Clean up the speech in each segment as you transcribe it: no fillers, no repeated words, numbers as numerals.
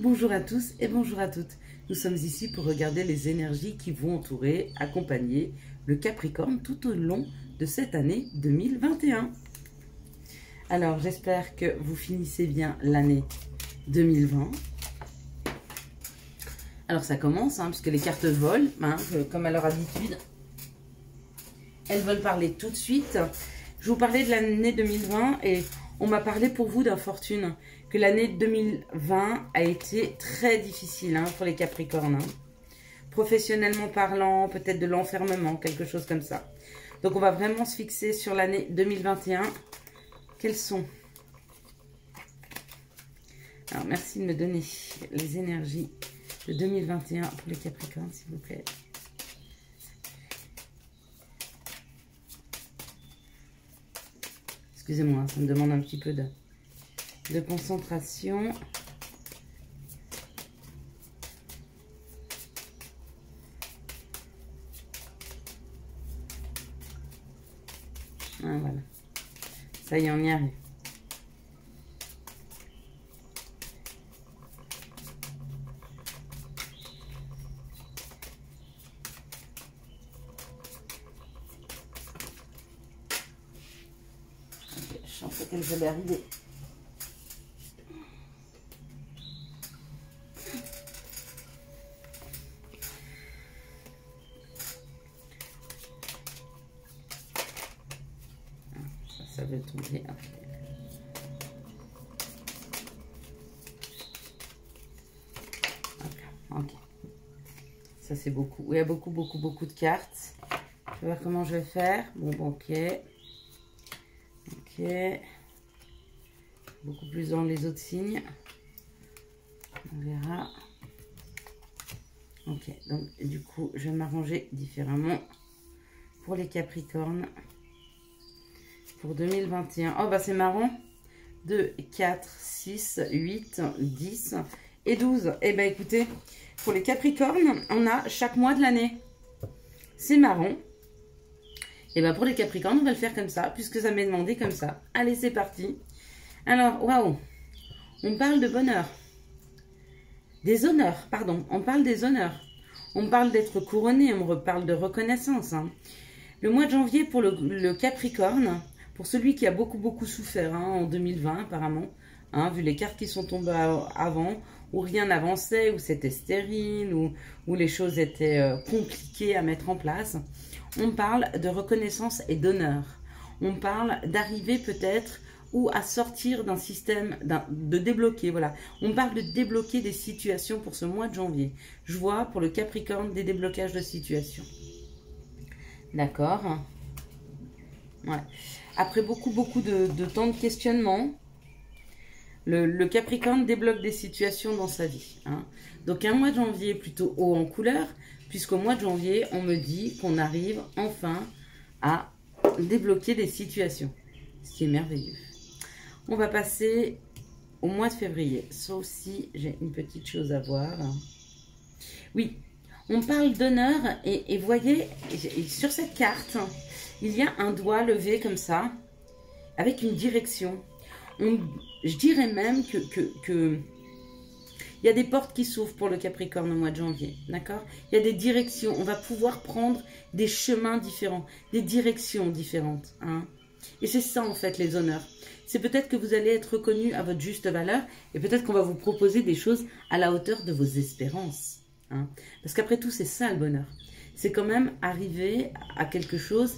Bonjour à tous et bonjour à toutes. Nous sommes ici pour regarder les énergies qui vont entourer, accompagner le Capricorne tout au long de cette année 2021. Alors, j'espère que vous finissez bien l'année 2020. Alors, ça commence, puisque les cartes volent, comme à leur habitude. Elles veulent parler tout de suite. Je vous parlais de l'année 2020 et on m'a parlé pour vous d'infortune. Que l'année 2020 a été très difficile pour les Capricornes. Professionnellement parlant, peut-être de l'enfermement, quelque chose comme ça. Donc on va vraiment se fixer sur l'année 2021. Quelles sont? Alors merci de me donner les énergies de 2021 pour les Capricornes, s'il vous plaît. Excusez-moi, ça me demande un petit peu de concentration. Ah, voilà. Ça y est, on y arrive. Okay, je sens que je vais arriver. Ça veut tomber. Ok. Ça c'est beaucoup. Il y a beaucoup de cartes. Je vais voir comment je vais faire. Bon, ok. Ok. Beaucoup plus dans les autres signes. On verra. Ok. Donc du coup, je vais m'arranger différemment pour les Capricornes. Pour 2021. Oh, bah c'est marrant. 2, 4, 6, 8, 10 et 12. Eh bien, écoutez, pour les Capricornes, on a chaque mois de l'année. C'est marrant. Et bien, pour les Capricornes, on va le faire comme ça, puisque ça m'est demandé comme ça. Allez, c'est parti. Alors, waouh. On parle de bonheur. Des honneurs, pardon. On parle des honneurs. On parle d'être couronné. On parle de reconnaissance. Le mois de janvier pour le Capricorne... Pour celui qui a beaucoup souffert en 2020 apparemment, vu les cartes qui sont tombées avant, où rien n'avançait, où c'était stérile, où les choses étaient compliquées à mettre en place, on parle de reconnaissance et d'honneur. On parle d'arriver peut-être ou à sortir d'un système, de débloquer, voilà. On parle de débloquer des situations pour ce mois de janvier. Je vois pour le Capricorne des déblocages de situations. D'accord. Ouais. Après beaucoup de temps de questionnement, le Capricorne débloque des situations dans sa vie. Donc un mois de janvier plutôt haut en couleur, puisqu'au mois de janvier, on me dit qu'on arrive enfin à débloquer des situations. Ce qui est merveilleux. On va passer au mois de février. Ça aussi, j'ai une petite chose à voir. Oui, on parle d'honneur et voyez, sur cette carte... Il y a un doigt levé comme ça, avec une direction. Je dirais même que il y a des portes qui s'ouvrent pour le Capricorne au mois de janvier, d'accord? Il y a des directions, on va pouvoir prendre des chemins différents, des directions différentes. Et c'est ça en fait les honneurs. C'est peut-être que vous allez être reconnu à votre juste valeur et peut-être qu'on va vous proposer des choses à la hauteur de vos espérances. Parce qu'après tout, c'est ça le bonheur. C'est quand même arriver à quelque chose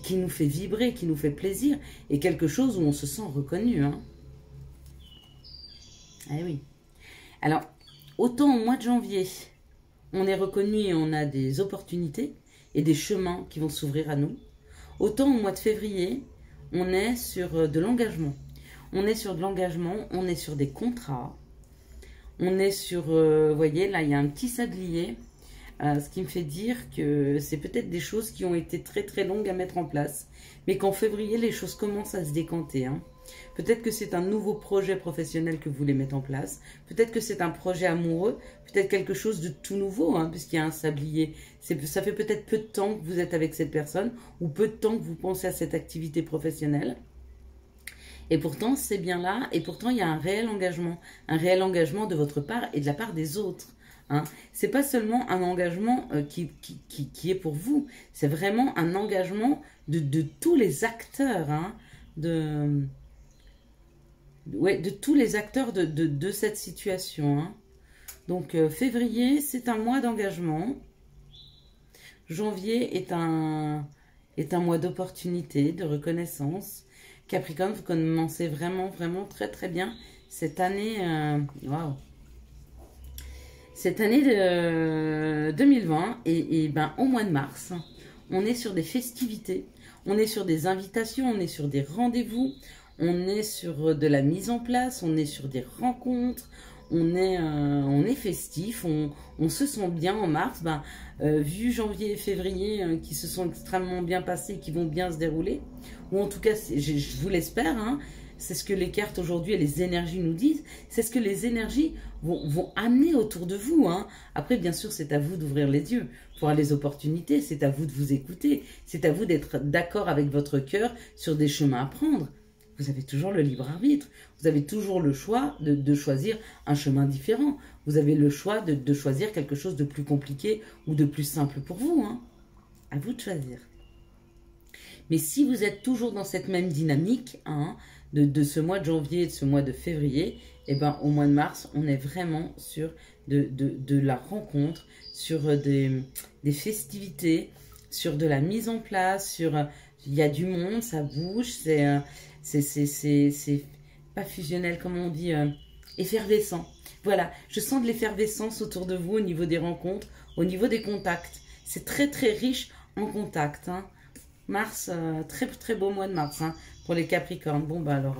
qui nous fait vibrer, qui nous fait plaisir, et quelque chose où on se sent reconnu. Eh oui. Alors, autant au mois de janvier, on est reconnu et on a des opportunités et des chemins qui vont s'ouvrir à nous, autant au mois de février, on est sur de l'engagement. On est sur de l'engagement, on est sur des contrats, on est sur, vous voyez, là, il y a un petit sablier, ce qui me fait dire que c'est peut-être des choses qui ont été très longues à mettre en place, mais qu'en février, les choses commencent à se décanter. Peut-être que c'est un nouveau projet professionnel que vous voulez mettre en place, peut-être que c'est un projet amoureux, peut-être quelque chose de tout nouveau, puisqu'il y a un sablier. Ça fait peut-être peu de temps que vous êtes avec cette personne, ou peu de temps que vous pensez à cette activité professionnelle. Et pourtant, c'est bien là, et pourtant, il y a un réel engagement de votre part et de la part des autres. Hein. C'est pas seulement un engagement qui est pour vous, c'est vraiment un engagement de tous les acteurs, hein, de tous les acteurs de cette situation. Hein. Donc, février, c'est un mois d'engagement. Janvier est un mois d'opportunité, de reconnaissance. Capricorne, vous commencez vraiment, vraiment très, très bien cette année. Waouh! Cette année de 2020, et ben, au mois de mars, on est sur des festivités, on est sur des invitations, on est sur des rendez-vous, on est sur de la mise en place, on est sur des rencontres, on est festif, on se sent bien en mars. Ben, vu janvier et février qui se sont extrêmement bien passés, qui vont bien se dérouler, ou en tout cas, je vous l'espère, hein, c'est ce que les cartes aujourd'hui et les énergies nous disent, c'est ce que les énergies vont amener autour de vous. Hein. Après, bien sûr, c'est à vous d'ouvrir les yeux pour voir les opportunités, c'est à vous de vous écouter, c'est à vous d'être d'accord avec votre cœur sur des chemins à prendre. Vous avez toujours le libre arbitre, vous avez toujours le choix de choisir un chemin différent, vous avez le choix de choisir quelque chose de plus compliqué ou de plus simple pour vous. Hein. À vous de choisir. Mais si vous êtes toujours dans cette même dynamique, hein, de ce mois de janvier et de ce mois de février, et ben, au mois de mars, on est vraiment sur de la rencontre, sur des festivités, sur de la mise en place, il y a du monde, ça bouge, c'est pas fusionnel, comment on dit, effervescent. Voilà, je sens de l'effervescence autour de vous au niveau des rencontres, au niveau des contacts. C'est très très riche en contacts. Hein. Mars, très très beau mois de mars hein, pour les Capricornes. Bon, bah alors,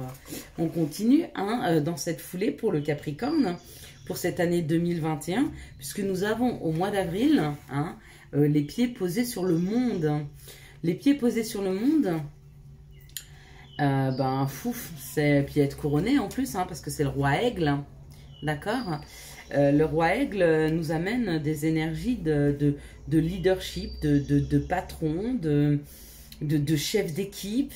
on continue hein, dans cette foulée pour le Capricorne, pour cette année 2021, puisque nous avons au mois d'avril hein, les pieds posés sur le monde. Les pieds posés sur le monde, ben, fouf, c'est puis être couronné en plus, hein, parce que c'est le roi aigle, d'accord. Le roi aigle nous amène des énergies de leadership, de patron, de chef d'équipe,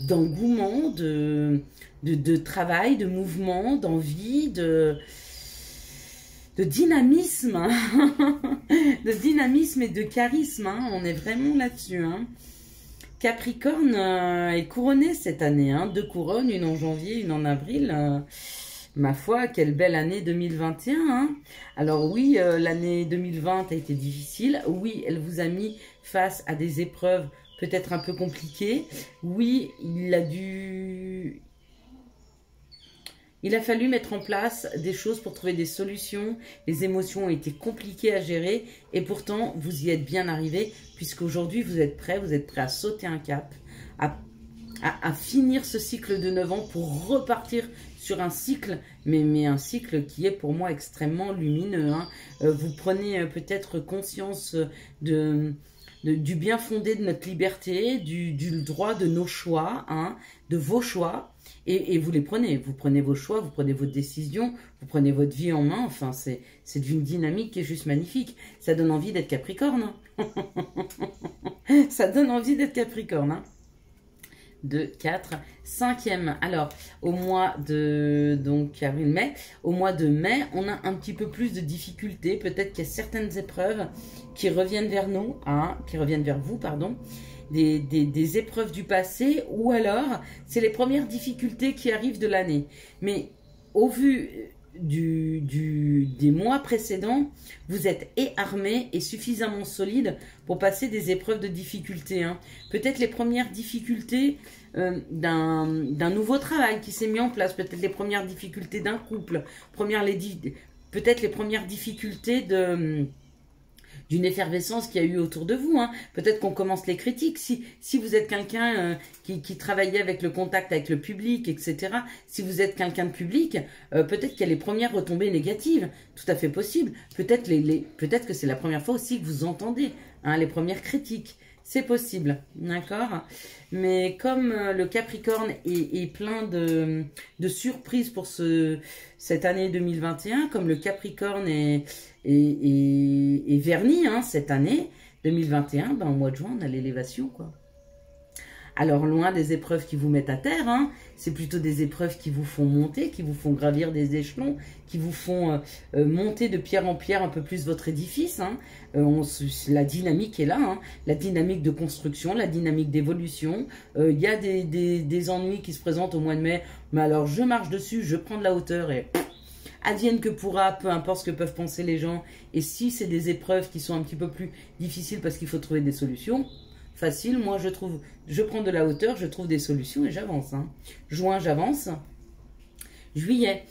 d'engouement, de travail, de mouvement, d'envie, de dynamisme, de dynamisme et de charisme. Hein. On est vraiment là-dessus. Hein. Capricorne est couronné cette année. Hein. 2 couronnes, une en janvier, une en avril. Ma foi, quelle belle année 2021. Hein. Alors oui, l'année 2020 a été difficile. Oui, elle vous a mis face à des épreuves peut-être un peu compliquées. Oui, il a fallu mettre en place des choses pour trouver des solutions. Les émotions ont été compliquées à gérer et pourtant, vous y êtes bien arrivé puisqu'aujourd'hui, vous êtes prêt à sauter un cap, à finir ce cycle de 9 ans pour repartir sur un cycle, mais un cycle qui est pour moi extrêmement lumineux. Hein. Vous prenez peut-être conscience du bien fondé de notre liberté, du droit de nos choix, hein, de vos choix. Et vous les prenez, vous prenez vos choix, vous prenez vos décisions, vous prenez votre vie en main, enfin c'est d'une dynamique qui est juste magnifique. Ça donne envie d'être Capricorne. Hein. Ça donne envie d'être Capricorne. Hein. 2, 4, 5e. Alors, au mois de avril-mai, au mois de mai, on a un petit peu plus de difficultés. Peut-être qu'il y a certaines épreuves qui reviennent vers nous, hein, qui reviennent vers vous, pardon. Des épreuves du passé, ou alors c'est les premières difficultés qui arrivent de l'année. Mais au vu des mois précédents, vous êtes armé et suffisamment solide pour passer des épreuves de difficultés. Hein. Peut-être les premières difficultés d'un nouveau travail qui s'est mis en place, peut-être les premières difficultés d'un couple, peut-être les premières difficultés d'une effervescence qu'il y a eu autour de vous. Hein. Peut-être qu'on commence les critiques. Si vous êtes quelqu'un qui travaillait avec le contact avec le public, etc., si vous êtes quelqu'un de public, peut-être qu'il y a les premières retombées négatives. Tout à fait possible. Peut-être que c'est la première fois aussi que vous entendez hein, les premières critiques. C'est possible, d'accord? Mais comme le Capricorne est plein de surprises pour cette année 2021, comme le Capricorne est verni hein, cette année 2021, ben, au mois de juin, on a l'élévation, quoi. Alors, loin des épreuves qui vous mettent à terre, hein, c'est plutôt des épreuves qui vous font monter, qui vous font gravir des échelons, qui vous font monter de pierre en pierre un peu plus votre édifice. Hein. La dynamique est là, hein, la dynamique de construction, la dynamique d'évolution. Il y a des ennuis qui se présentent au mois de mai, mais alors je marche dessus, je prends de la hauteur et advienne que pourra, peu importe ce que peuvent penser les gens. Et si c'est des épreuves qui sont un petit peu plus difficiles parce qu'il faut trouver des solutions, facile, moi je prends de la hauteur, je trouve des solutions et j'avance. Hein. Juin, j'avance. Juillet,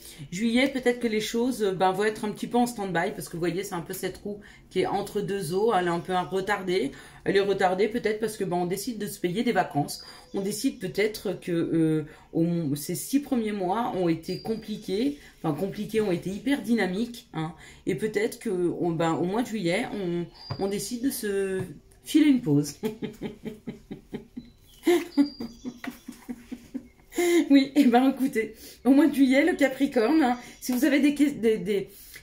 peut-être que les choses vont être un petit peu en stand-by parce que vous voyez, c'est un peu cette roue qui est entre deux eaux, elle est un peu retardée. Elle est retardée peut-être parce que on décide de se payer des vacances. On décide peut-être que ces 6 premiers mois ont été compliqués, ont été hyper dynamiques. Hein, et peut-être que au mois de juillet, on décide de se filer une pause. Oui, et écoutez, au mois de juillet, le Capricorne, hein, si vous avez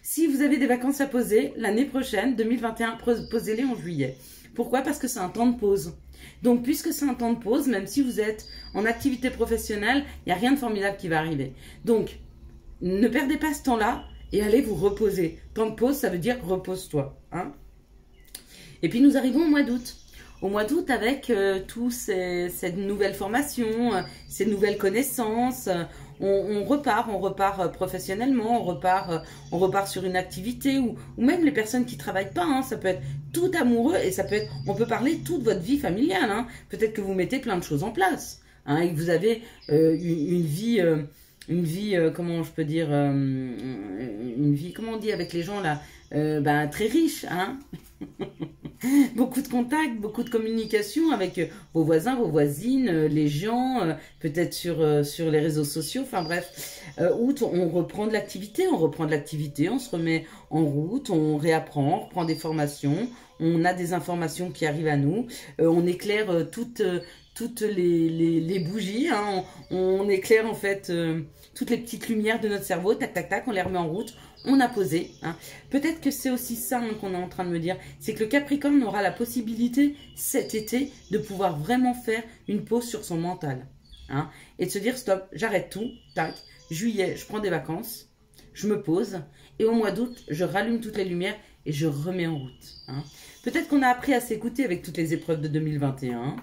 si vous avez des vacances à poser l'année prochaine, 2021, posez-les en juillet. Pourquoi? Parce que c'est un temps de pause. Donc, puisque c'est un temps de pause, même si vous êtes en activité professionnelle, il n'y a rien de formidable qui va arriver. Donc, ne perdez pas ce temps-là et allez vous reposer. Temps de pause, ça veut dire repose-toi. Hein. Et puis, nous arrivons au mois d'août. Au mois d'août, avec cette nouvelle formation, ces nouvelles connaissances, on repart professionnellement, on repart sur une activité ou même les personnes qui travaillent pas, hein, ça peut être tout amoureux et ça peut être, on peut parler toute votre vie familiale, hein, peut-être que vous mettez plein de choses en place, hein, et que vous avez une vie, comment je peux dire, une vie, comment on dit avec les gens là, très riche, hein. Beaucoup de contacts, beaucoup de communication avec vos voisins, vos voisines, les gens, peut-être sur les réseaux sociaux, enfin bref. Août, on reprend de l'activité, on se remet en route, on réapprend, on reprend des formations, on a des informations qui arrivent à nous, on éclaire toutes les bougies, hein, on éclaire en fait toutes les petites lumières de notre cerveau, tac tac tac, on les remet en route. On a posé. Hein. Peut-être que c'est aussi ça hein, qu'on est en train de me dire. C'est que le Capricorne aura la possibilité cet été de pouvoir vraiment faire une pause sur son mental. Hein, et de se dire stop, j'arrête tout. Tac. Juillet, je prends des vacances. Je me pose. Et au mois d'août, je rallume toutes les lumières et je remets en route. Hein. Peut-être qu'on a appris à s'écouter avec toutes les épreuves de 2021.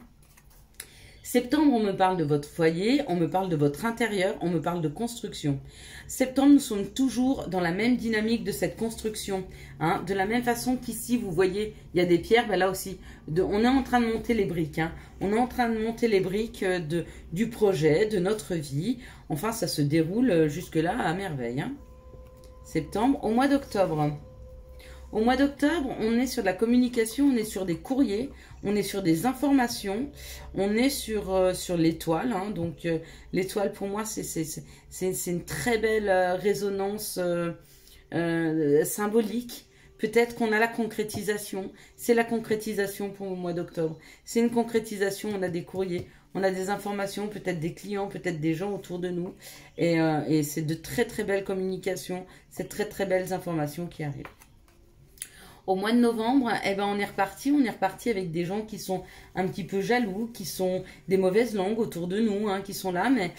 Septembre, on me parle de votre foyer, on me parle de votre intérieur, on me parle de construction. Septembre, nous sommes toujours dans la même dynamique de cette construction. Hein, de la même façon qu'ici, vous voyez, il y a des pierres, là aussi, on est en train de monter les briques. Hein, on est en train de monter les briques du projet, de notre vie. Enfin, ça se déroule jusque-là à merveille. Hein. Septembre, au mois d'octobre. Au mois d'octobre, on est sur de la communication, on est sur des courriers, on est sur des informations, on est sur l'étoile. Hein, donc, l'étoile, pour moi, c'est une très belle résonance symbolique. Peut-être qu'on a la concrétisation. C'est la concrétisation pour le mois d'octobre. C'est une concrétisation, on a des courriers, on a des informations, peut-être des clients, peut-être des gens autour de nous. Et c'est de très, très belles communications, c'est de très, très belles informations qui arrivent. Au mois de novembre, on est reparti avec des gens qui sont un petit peu jaloux, qui sont des mauvaises langues autour de nous, hein, qui sont là. Mais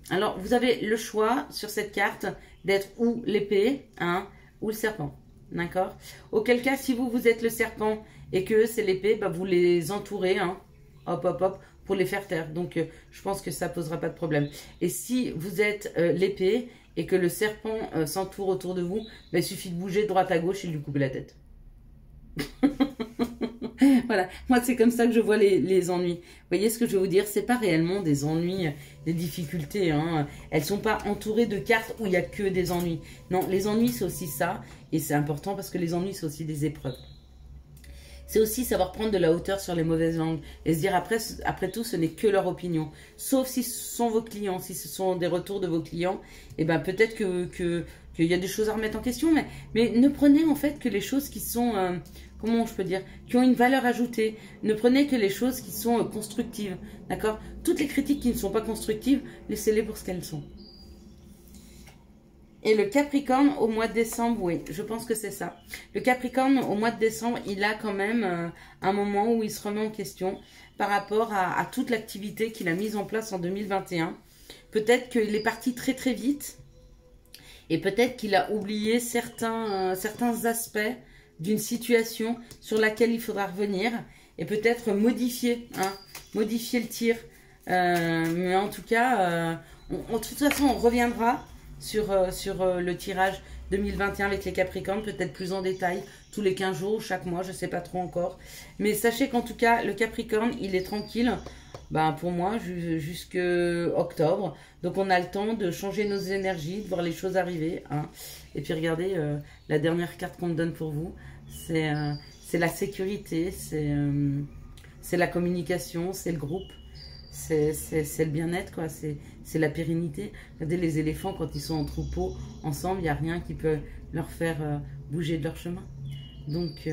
alors, vous avez le choix sur cette carte d'être ou l'épée, hein, ou le serpent, d'accord? Auquel cas, si vous êtes le serpent et que c'est l'épée, vous les entourez, hein, hop, hop, hop, pour les faire taire. Donc, je pense que ça posera pas de problème. Et si vous êtes l'épée et que le serpent s'entoure autour de vous, il suffit de bouger de droite à gauche et de lui couper la tête. Voilà, moi c'est comme ça que je vois les ennuis. Vous voyez ce que je veux vous dire, c'est pas réellement des ennuis, des difficultés, hein. Elles sont pas entourées de cartes où il y a que des ennuis. Non, les ennuis c'est aussi ça, et c'est important parce que les ennuis c'est aussi des épreuves. C'est aussi savoir prendre de la hauteur sur les mauvaises langues et se dire après tout ce n'est que leur opinion. Sauf si ce sont vos clients, si ce sont des retours de vos clients, et peut-être qu'il y a des choses à remettre en question, mais ne prenez en fait que les choses qui sont, comment je peux dire, qui ont une valeur ajoutée. Ne prenez que les choses qui sont constructives, d'accord? Toutes les critiques qui ne sont pas constructives, laissez-les pour ce qu'elles sont. Et le Capricorne au mois de décembre, oui, je pense que c'est ça. Le Capricorne au mois de décembre, il a quand même un moment où il se remet en question par rapport à toute l'activité qu'il a mise en place en 2021. Peut-être qu'il est parti très très vite et peut-être qu'il a oublié certains aspects d'une situation sur laquelle il faudra revenir et peut-être modifier, modifier le tir. Mais en tout cas, de toute façon, on reviendra sur le tirage 2021 avec les Capricornes, peut-être plus en détail, tous les 15 jours, chaque mois, je ne sais pas trop encore. Mais sachez qu'en tout cas, le Capricorne, il est tranquille, pour moi, jusqu'à octobre. Donc on a le temps de changer nos énergies, de voir les choses arriver. Et puis regardez, la dernière carte qu'on me donne pour vous, c'est la sécurité, c'est la communication, c'est le groupe. C'est le bien-être, quoi. C'est la pérennité. Regardez les éléphants, quand ils sont en troupeau, ensemble, il n'y a rien qui peut leur faire bouger de leur chemin. Donc,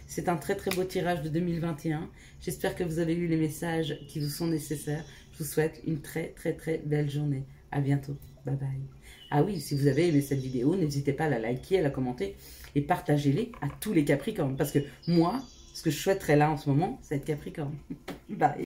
c'est un très très beau tirage de 2021. J'espère que vous avez eu les messages qui vous sont nécessaires. Je vous souhaite une très très très belle journée. À bientôt. Bye bye. Ah oui, si vous avez aimé cette vidéo, n'hésitez pas à la liker, à la commenter et partagez-les à tous les Capricornes. Parce que moi, ce que je souhaiterais là en ce moment, c'est être Capricorne. Bye.